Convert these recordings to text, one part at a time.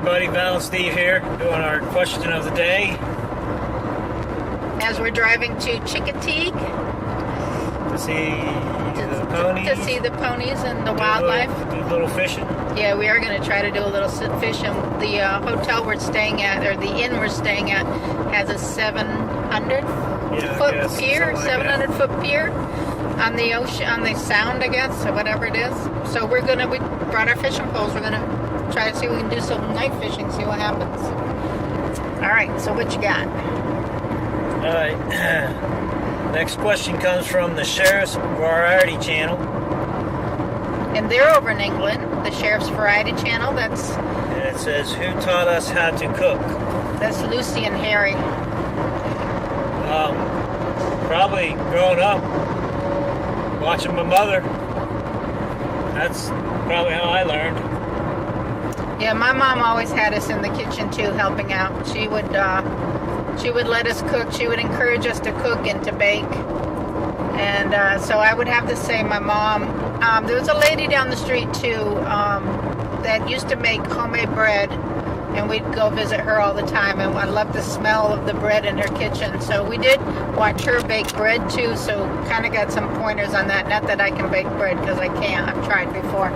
everybody, Val and Steve here, doing our question of the day. As we're driving to Chickateague To see the ponies. to see the ponies and the wildlife. Do a little fishing. Yeah, we are going to try to do a little fishing. The hotel we're staying at, or the inn we're staying at, has a 700-foot pier, 700-foot pier on the ocean, on the sound, I guess, or whatever it is. So we brought our fishing poles. We're going to try to see if we can do some night fishing, see what happens. All right, so what you got? All right. Next question comes from the Sherriffs Variety Channel. And they're over in England, the Sherriffs Variety Channel. And it says, who taught us how to cook? That's Lucy and Harry. Probably growing up, watching my mother. That's probably how I learned. Yeah, my mom always had us in the kitchen too, helping out. She would let us cook. She would encourage us to cook and to bake. And so I would have to say my mom, there was a lady down the street too that used to make homemade bread, and we'd go visit her all the time, and I loved the smell of the bread in her kitchen. So we did watch her bake bread too, so kind of got some pointers on that. Not that I can bake bread, because I can't. I've tried before,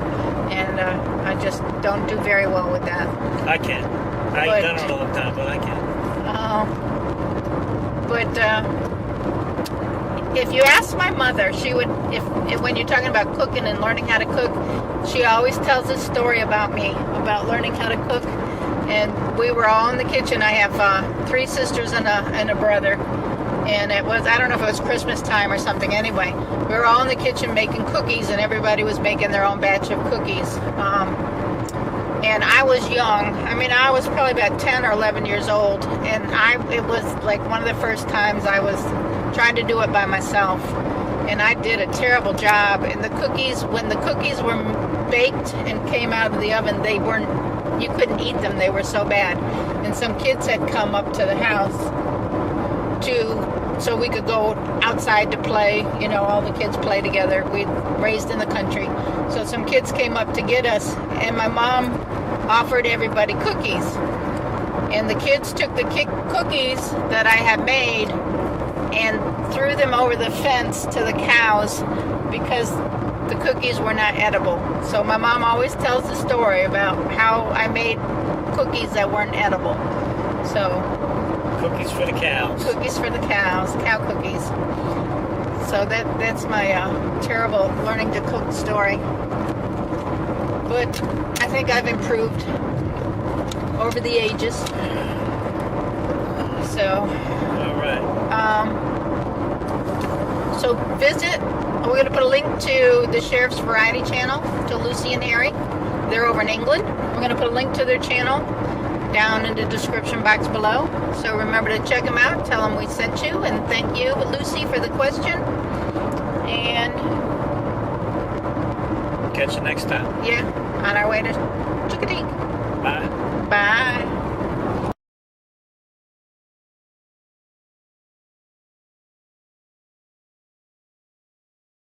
and I just don't do very well with that. I can. I've done it all the time, but I can. But if you ask my mother, she would, if when you're talking about cooking and learning how to cook, she always tells a story about me, about learning how to cook. And we were all in the kitchen. I have 3 sisters and a brother. And it was, I don't know if it was Christmas time or something. Anyway, we were all in the kitchen making cookies, and everybody was making their own batch of cookies. And I was young. I mean, I was probably about 10 or 11 years old. And it was like one of the first times I was trying to do it by myself. And I did a terrible job. And the cookies, when the cookies were baked and came out of the oven, you couldn't eat them. They were so bad. And some kids had come up to the house so we could go outside to play. You know, all the kids play together. We raised in the country. So some kids came up to get us, and my mom offered everybody cookies. And the kids took the cookies that I had made and threw them over the fence to the cows because the cookies were not edible. So my mom always tells the story about how I made cookies that weren't edible. So cookies for the cows. Cookies for the cows, cow cookies. So that's my terrible learning to cook story. But I think I've improved over the ages. So. All right. So visit. We're going to put a link to the Sherriffs Variety Channel, to Lucy and Harry. They're over in England. We're going to put a link to their channel down in the description box below. So remember to check them out. Tell them we sent you. And thank you, Lucy, for the question. And catch you next time. Yeah, on our way to Chickateague. Bye. Bye.